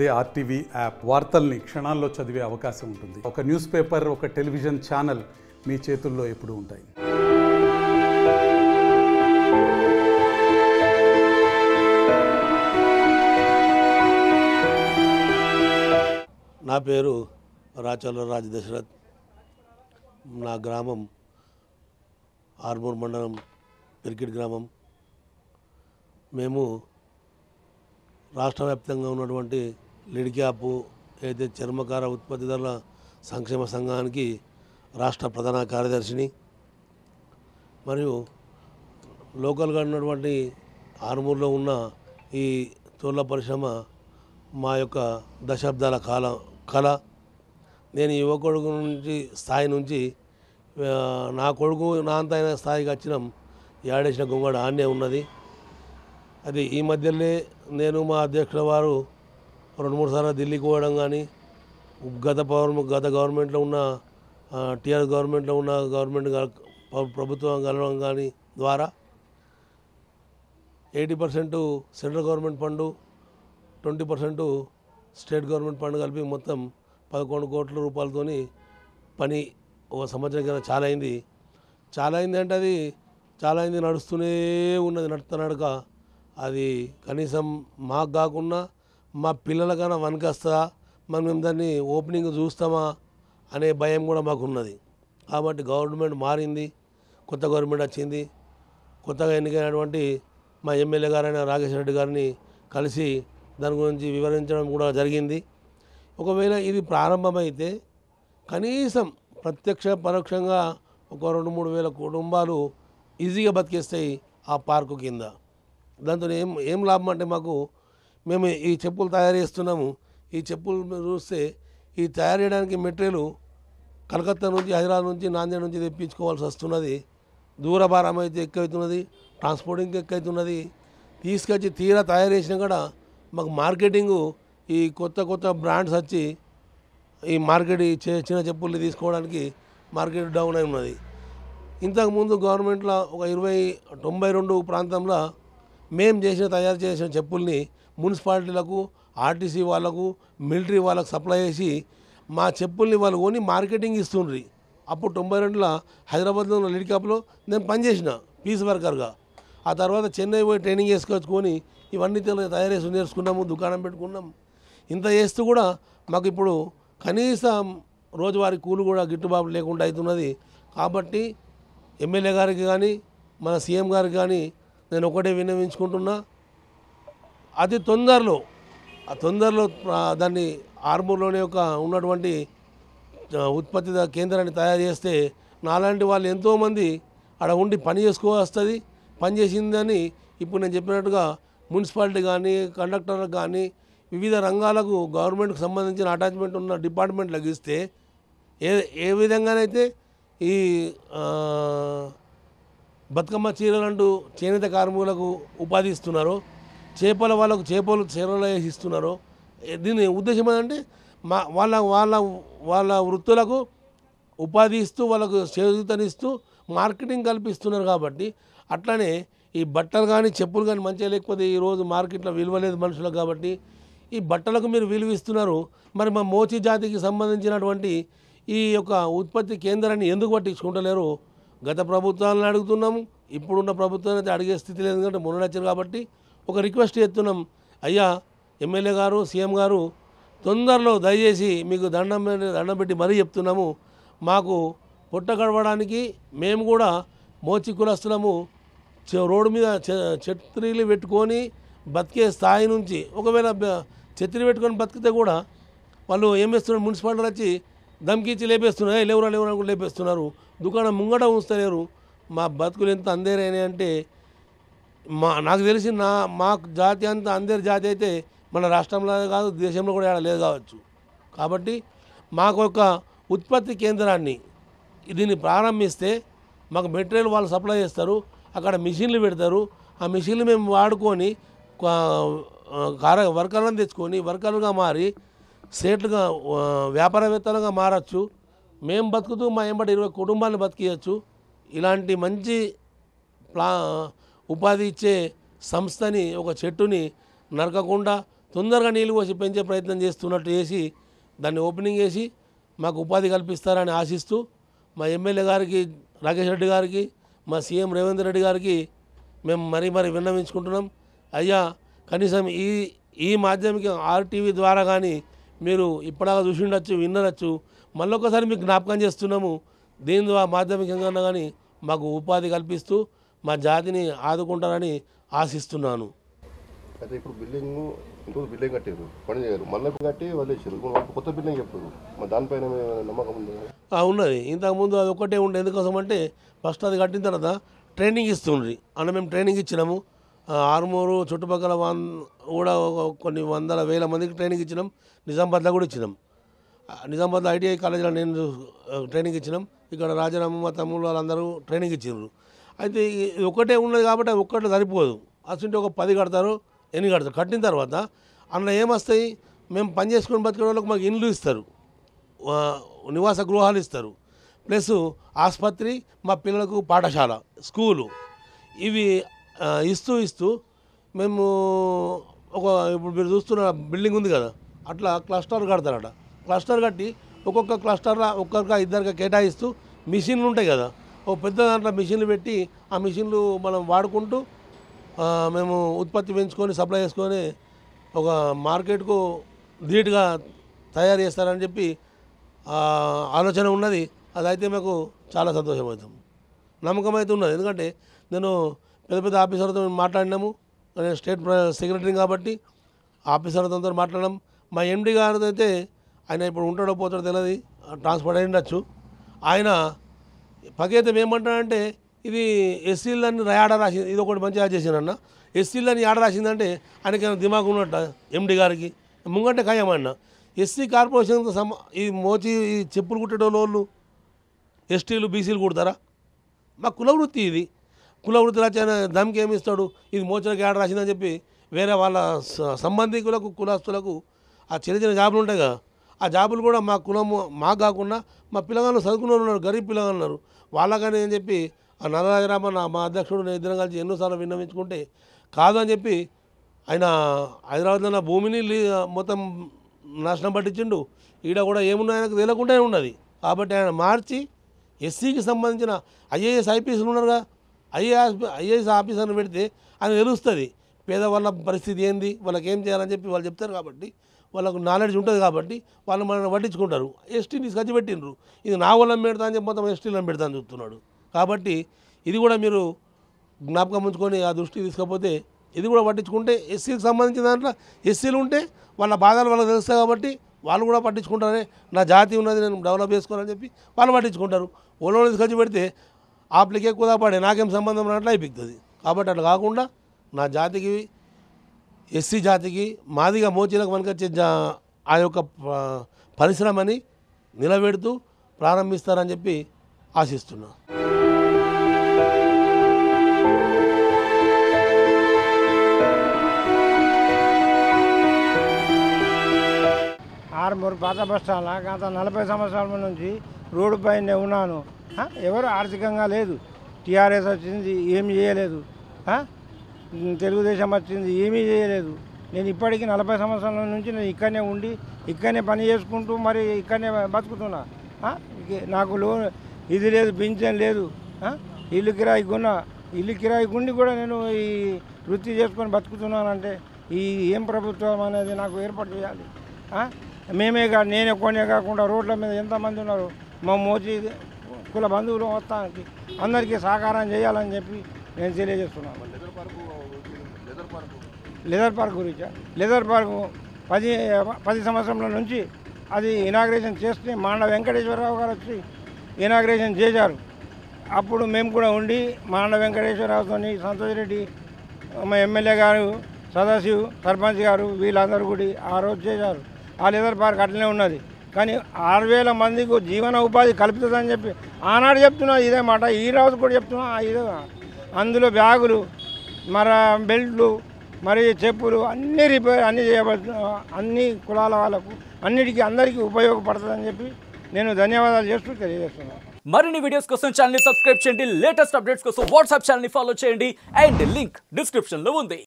అదే RTV app వార్తల్ని క్షణాల్లో చదివే అవకాశం ఉంటుంది. ఒక న్యూస్ పేపర్, ఒక టెలివిజన్ ఛానల్ మీ చేతుల్లో ఎప్పుడూ ఉంటాయి. నా పేరు రాచర్ల రాజ్ దశరథ్. నా గ్రామం ఆర్మూర్ మండలం పెరికిట్ గ్రామం. మేము రాష్ట్ర వ్యాప్తంగా ఉన్నటువంటి లిడ్క్యాప్ అయితే చర్మకార ఉత్పత్తిదారుల సంక్షేమ సంఘానికి రాష్ట్ర ప్రధాన కార్యదర్శిని. మరియు లోకల్గా ఉన్నటువంటి ఆర్మూర్లో ఉన్న ఈ తోళ్ల పరిశ్రమ మా యొక్క దశాబ్దాల కళ. నేను యువ కొడుకు స్థాయి నుంచి నా కొడుకు నా అంత అయిన స్థాయికి వచ్చినాం. ఏడేసిన గొంగడ ఆన్నే ఉన్నది. అది ఈ మధ్యలోనే నేను మా అధ్యక్షుల వారు 2-3 సార్లు ఢిల్లీకి పోవడం కానీ, గత గవర్నమెంట్లో ఉన్న టీఆర్ గవర్నమెంట్లో ఉన్న ప్రభుత్వం కలవడం కానీ ద్వారా 80% central government fund, 20% state government fund కలిపి మొత్తం 11 కోట్ల రూపాయలతోని పని ఒక సంవత్సరం కింద చాలా అయింది అంటే అది చాలా అయింది, నడుస్తూనే ఉన్నది. నడక అది కనీసం మాకు కాకుండా మా పిల్లలకైనా వనకొస్తుందా, మేము దాన్ని ఓపెనింగ్ చూస్తామా అనే భయం కూడా మాకు ఉన్నది. కాబట్టి గవర్నమెంట్ మారింది, కొత్త గవర్నమెంట్ వచ్చింది. కొత్తగా ఎన్నికైనటువంటి మా ఎమ్మెల్యే గారైన రాకేష్ రెడ్డి గారిని కలిసి దాని గురించి వివరించడం కూడా జరిగింది. ఒకవేళ ఇది ప్రారంభమైతే కనీసం ప్రత్యక్ష పరోక్షంగా ఒక 2-3 వేల కుటుంబాలు ఈజీగా బతికేస్తాయి ఆ పార్కు కింద. దాంతో ఏం లాభం అంటే మేము ఈ చెప్పులు తయారు చేస్తున్నాము. ఈ చెప్పులు చూస్తే ఈ తయారు చేయడానికి మెటీరియల్ కలకత్తా నుంచి, హైదరాబాద్ నుంచి, నాందేడ్ నుంచి తెప్పించుకోవాల్సి వస్తున్నది. దూర భారం అయితే ఎక్కువవుతున్నది, ట్రాన్స్పోర్టింగ్ ఎక్కువవుతున్నది. తీసుకొచ్చి తీరా తయారు చేసినా కూడా మాకు మార్కెటింగు ఈ కొత్త బ్రాండ్స్ వచ్చి ఈ మార్కెట్ చిన్న చెప్పుల్ని తీసుకోవడానికి మార్కెట్ డౌన్ అయి ఉన్నది. ఇంతకుముందు గవర్నమెంట్లో ఒక 92 ప్రాంతంలో మేము తయారు చేసిన చెప్పుల్ని మున్సిపాలిటీలకు, ఆర్టీసీ వాళ్ళకు, మిలిటరీ వాళ్ళకు సప్లై చేసి మా చెప్పుల్ని వాళ్ళు కొని మార్కెటింగ్ ఇస్తుండ్రి. అప్పుడు 92లో హైదరాబాద్లో ఉన్న లిడ్క్యాప్లో నేను పనిచేసిన పీస్ వర్కర్గా. ఆ తర్వాత చెన్నై పోయి ట్రైనింగ్ చేసుకొచ్చుకొని ఇవన్నీ తయారు చేసి నేర్చుకున్నాము, దుకాణం పెట్టుకున్నాం. ఇంత చేస్తూ కూడా మాకు ఇప్పుడు కనీసం రోజువారీ కూలి కూడా గిట్టుబాటు లేకుండా అవుతున్నది. కాబట్టి ఎమ్మెల్యే గారికి కానీ, మన సీఎం గారికి కానీ నేను ఒకటే విన్నవించుకుంటున్నా, అతి తొందరలో దాన్ని ఆర్మూర్లోనే ఉన్నటువంటి ఉత్పత్తి కేంద్రాన్ని తయారు చేస్తే నాలాంటి వాళ్ళు ఎంతోమంది అక్కడ ఉండి పని చేసుకోవస్తుంది. పని చేసిందని ఇప్పుడు నేను చెప్పినట్టుగా మున్సిపాలిటీ కానీ, కండక్టర్లకు కానీ, వివిధ రంగాలకు గవర్నమెంట్కి సంబంధించిన అటాచ్మెంట్ ఉన్న డిపార్ట్మెంట్లకు ఇస్తే ఏ విధంగానైతే ఈ బతుకమ్మ చీరలంటూ చేనేత కార్మికులకు ఉపాధి ఇస్తున్నారో, చేపల వాళ్ళకు చెరలు ఇస్తున్నారో, దీని ఉద్దేశం ఏంటంటే వాళ్ళ వృత్తులకు ఉపాధి ఇస్తూ, వాళ్ళకు చేయూతనిస్తూ మార్కెటింగ్ కల్పిస్తున్నారు. కాబట్టి అట్లనే ఈ బట్టలు కానీ, చెప్పులు కానీ మంచిగా లేకపోతే ఈరోజు మార్కెట్లో విలువ లేదు మనుషులకు. కాబట్టి ఈ బట్టలకు మీరు విలువ ఇస్తున్నారు, మరి మా మోచి జాతికి సంబంధించినటువంటి ఈ యొక్క ఉత్పత్తి కేంద్రాన్ని ఎందుకు పట్టించుకుంటలేరు? గత ప్రభుత్వాలను అడుగుతున్నాము, ఇప్పుడున్న ప్రభుత్వాన్ని అయితే అడిగే స్థితి లేదు. ఎందుకంటే మొన్న వచ్చారు. కాబట్టి ఒక రిక్వెస్ట్ చేస్తున్నాం, అయ్యా ఎమ్మెల్యే గారు, సీఎం గారు, తొందరలో దయచేసి మీకు దండం పెట్టి మరీ చెప్తున్నాము, మాకు పొట్ట గడవడానికి మేము కూడా మోచి కులస్తులము. రోడ్డు మీద ఛత్రీలు పెట్టుకొని బతికే స్థాయి నుంచి, ఒకవేళ ఛత్రీ పెట్టుకొని బతికితే కూడా వాళ్ళు ఏం చేస్తున్నారు, మున్సిపాలిటీలు వచ్చి దమ్కిచ్చి లేపేస్తున్నారు. లేవురా కూడా లేపేస్తున్నారు. దుకాణం ముంగట ఉంచలేరు. మా బతుకులు ఎంత అందేరైనాయి అంటే, నాకు తెలిసి మా జాతి అంత అందరి జాతి అయితే మన రాష్ట్రంలో కాదు, దేశంలో కూడా లేదు కావచ్చు. కాబట్టి మాకు ఒక ఉత్పత్తి కేంద్రాన్ని దీన్ని ప్రారంభిస్తే మాకు మెటీరియల్ వాళ్ళు సప్లై చేస్తారు, అక్కడ మిషన్లు పెడతారు. ఆ మిషన్లు మేము వాడుకొని వర్కర్లను తెచ్చుకొని వర్కర్లుగా మారి సేట్లుగా వ్యాపారవేత్తలుగా మారచ్చు. మేము బతుకుతూ మా ఎంబడి 20 కుటుంబాలను బతికియచ్చు. ఇలాంటి మంచి ఉపాధి ఇచ్చే సంస్థని, ఒక చెట్టుని నరకకుండా తొందరగా నీళ్ళు పోసి పెంచే ప్రయత్నం చేస్తున్నట్టు చేసి దాన్ని ఓపెనింగ్ చేసి మాకు ఉపాధి కల్పిస్తారని ఆశిస్తూ మా ఎమ్మెల్యే గారికి రాకేష్ రెడ్డి గారికి మా సీఎం రేవంత్ రెడ్డి గారికి మేము మరీ విన్నవించుకుంటున్నాం. అయ్యా కనీసం ఈ మాధ్యమిక ఆర్టీవీ ద్వారా కానీ మీరు ఇప్పటిదాకా చూసి ఉండొచ్చు, వినవచ్చు. మళ్ళొకసారి మీకు జ్ఞాపకం చేస్తున్నాము. దీని ద్వారా మాధ్యమికంగా కానీ మాకు ఉపాధి కల్పిస్తూ మా జాతిని ఆదుకుంటారని ఆశిస్తున్నాను. అయితే ఇప్పుడు బిల్డింగ్ కట్టారు, పని చేయరు, మళ్ళీ కట్టి వదిలేసారు. కొత్త బిల్డింగ్ చెప్పారు, మరి దానిపైన నమ్మకం ఉంది? ఉన్నది. ఇంతకుముందు అది ఒక్కటే ఉండే. ఎందుకోసం అంటే ఫస్ట్ అది కట్టిన తర్వాత ట్రైనింగ్ ఇస్తుండ్రి. అన్న మేము ట్రైనింగ్ ఇచ్చినాము. ఆరుమూరు చుట్టుపక్కల కూడా కొన్ని వందల వేల మందికి ట్రైనింగ్ ఇచ్చినాం. నిజామాబాద్లో కూడా ఇచ్చినాం. నిజామాబాద్లో ఐటీఐ కాలేజీలో నేను ట్రైనింగ్ ఇచ్చినాం. ఇక్కడ రాజారామ మా తమ్ముళ్ళు వాళ్ళందరూ ట్రైనింగ్ ఇచ్చారు. అయితే ఇది ఒక్కటే ఉన్నది కాబట్టి ఒక్కటే సరిపోదు. అసలు ఒక 10 కడతారు, 8 కడతారు. కట్టిన తర్వాత అందులో ఏమొస్తాయి, మేము పని చేసుకుని బతికే వాళ్ళకి మాకు ఇండ్లు ఇస్తారు, నివాస గృహాలు ఇస్తారు, ప్లస్ ఆసుపత్రి, మా పిల్లలకు పాఠశాల, స్కూలు, ఇవి ఇస్తూ మేము ఇప్పుడు మీరు చూస్తున్న బిల్డింగ్ ఉంది కదా, అట్లా క్లస్టర్ కడతారట. క్లస్టర్ కట్టి ఒక్కొక్క క్లస్టర్లో ఒక్కొక్క ఇద్దరికి కేటాయిస్తూ మిషన్లు ఉంటాయి కదా, ఒక పెద్ద దాంట్లో మిషన్లు పెట్టి ఆ మిషన్లు మనం వాడుకుంటూ మేము ఉత్పత్తి పెంచుకొని సప్లై చేసుకొని ఒక మార్కెట్కు ధీటుగా తయారు చేస్తారని చెప్పి ఆలోచన ఉన్నది. అదైతే మాకు చాలా సంతోషమవుతాం, నమ్మకం అయితే ఉన్నది. ఎందుకంటే నేను పెద్ద ఆఫీసర్లతో మాట్లాడినాము. నేను స్టేట్ సెక్రటరీ కాబట్టి ఆఫీసర్లతో మాట్లాడడం. మా ఎండి గారితో అయితే ఆయన ఇప్పుడు ఉంటాడో పోతాడో తెలియదు, ట్రాన్స్ఫర్ అయి ఉండొచ్చు. ఆయన పకేతం ఏమంటాడంటే ఇది ఎస్సీలని ఆడ రాసింది, ఇది ఒకటి మంచిగా చేసినన్న. ఎస్సీలని ఆడ రాసిందంటే ఆయనకి దిమాగ్ ఉన్నట్ట ఎండి గారికి ముంగంటే ఖాయమన్న. ఎస్సీ కార్పొరేషన్తో ఈ మోచి ఈ చెప్పులు కుట్టేటోళ్ళు ఎస్టీలు బీసీలు కుడతారా? మా కులవృత్తి ఇది. కులవృత్తి రాసిన దమ్కి ఏమి ఇస్తాడు, ఇది మోచలకి ఆడ రాసిందని చెప్పి వేరే వాళ్ళ సంబంధికులకు కులస్తులకు ఆ చిన్న జాబులు ఉంటాయి కదా, ఆ జాబులు కూడా మా కులము మాకు కాకుండా మా పిల్లగాళ్ళు చదువుకున్న వాళ్ళు ఉన్నారు, గరీబ్ పిల్లగాళ్ళు ఉన్నారు, వాళ్ళకని అని చెప్పి ఆ నల్లరాజరామన్న మా అధ్యక్షుడు నేను ఇద్దరం కలిసి ఎన్నోసార్లు విన్నవించుకుంటే కాదు అని చెప్పి ఆయన హైదరాబాద్లో నా భూమిని మొత్తం నాశనం పట్టించిండు. ఈడ కూడా ఏమున్నా ఆయనకు తెలియకుండానే ఉన్నది. కాబట్టి ఆయన మార్చి ఎస్సీకి సంబంధించిన ఐఏఎస్ ఐపీఎస్లు ఉన్నారుగా, ఐఏఎస్ ఆఫీసర్ని పెడితే ఆయన తెలుస్తుంది పేదవాళ్ళ పరిస్థితి ఏంది, వాళ్ళకి ఏం చేయాలని చెప్పి వాళ్ళు చెప్తారు. కాబట్టి వాళ్ళకు నాలెడ్జ్ ఉంటుంది కాబట్టి వాళ్ళు మనల్ని పట్టించుకుంటారు. ఎస్టీని తీసుకొచ్చి పెట్టిండ్రు, ఇది నా వాళ్ళని పెడతా అని చెప్పి మొత్తం ఎస్టీలను పెడతా అని చెప్తున్నాడు. కాబట్టి ఇది కూడా మీరు జ్ఞాపకం ఉంచుకొని ఆ దృష్టికి తీసుకపోతే ఇది కూడా పట్టించుకుంటే ఎస్సీకి సంబంధించిన దాంట్లో ఎస్సీలు ఉంటే వాళ్ళ బాధలు వాళ్ళకి తెలుస్తాయి కాబట్టి వాళ్ళు కూడా పట్టించుకుంటారని, నా జాతి ఉన్నది నేను డెవలప్ చేసుకోవాలని చెప్పి వాళ్ళు పట్టించుకుంటారు. ఓలో తీసుకొచ్చి పెడితే ఆప్లికి ఎక్కువ పడే నాకేం సంబంధం అన్నట్లు అయిపోతుంది. కాబట్టి అట్లా కాకుండా నా జాతికి ఎస్సీ జాతికి మాదిగా మోచీలకు మనకొచ్చే ఆ యొక్క పరిశ్రమని నిలబెడుతూ ప్రారంభిస్తారని చెప్పి ఆశిస్తున్నా. ఆరుమూరు పాత బస్టాండ్లో గత 40 సంవత్సరాల నుంచి రోడ్డు పైన ఉన్నాను. ఎవరు ఆర్థికంగా లేదు. టీఆర్ఎస్ వచ్చింది, ఏమి చేయలేదు. తెలుగుదేశం వచ్చింది, ఏమీ చేయలేదు. నేను ఇప్పటికీ 40 సంవత్సరాల నుంచి నేను ఇక్కడనే ఉండి ఇక్కడనే పని చేసుకుంటూ మరి ఇక్కడనే బతుకుతున్నా. నాకు లోన్ ఇది లేదు, పింఛన్ లేదు, ఇల్లు కిరాయి కొన్నా. ఇల్లు కిరాయి గుండి కూడా నేను ఈ వృత్తి చేసుకొని బతుకుతున్నానంటే ఈ ఏం ప్రభుత్వం అనేది నాకు ఏర్పాటు చేయాలి. మేమే కాదు, నేనే కొనే కాకుండా రోడ్ల మీద ఎంతమంది ఉన్నారు మా మోచి కుల బంధువులు మొత్తానికి అందరికీ సహకారం చేయాలని చెప్పి నేను తెలియజేస్తున్నాను. లెదర్ పార్క్ గురించి, లెదర్ పార్క్ 10 సంవత్సరాల నుంచి అది ఇనాగ్రేషన్ చేస్తే మాండ వెంకటేశ్వరరావు గారు వచ్చి ఇనాగ్రేషన్ చేశారు. అప్పుడు మేము కూడా ఉండి మాండ వెంకటేశ్వరరావుతో సంతోష్ రెడ్డి, మా ఎమ్మెల్యే గారు, సదాశివ్ సర్పంచ్ గారు వీళ్ళందరూ కూడా ఆ రోజు చేశారు. ఆ లెదర్ పార్క్ అట్లనే ఉన్నది. కానీ 6,000 మందికి జీవన ఉపాధి కల్పిస్తుందని చెప్పి ఆనాడు చెప్తున్నా ఇదే మాట, ఈ రోజు కూడా చెప్తున్నా ఇదే. అందులో బ్యాగులు, మరి బెల్ట్లు, మరి చెప్పులు అన్నీ రిపేర్ అన్నీ చేయబడుతు, అన్ని కులాల వాళ్ళకు అన్నిటికీ అందరికీ ఉపయోగపడుతుందని చెప్పి నేను ధన్యవాదాలు చేస్తూ తెలియజేస్తున్నాను. మరిన్ని వీడియోస్ కోసం ఛానల్ ని సబ్స్క్రైబ్ చేయండి, లేటెస్ట్ అప్డేట్స్ కోసం వాట్సాప్ ఛానల్ ని ఫాలో చేయండి అండ్ లింక్ డిస్క్రిప్షన్ లో ఉంది.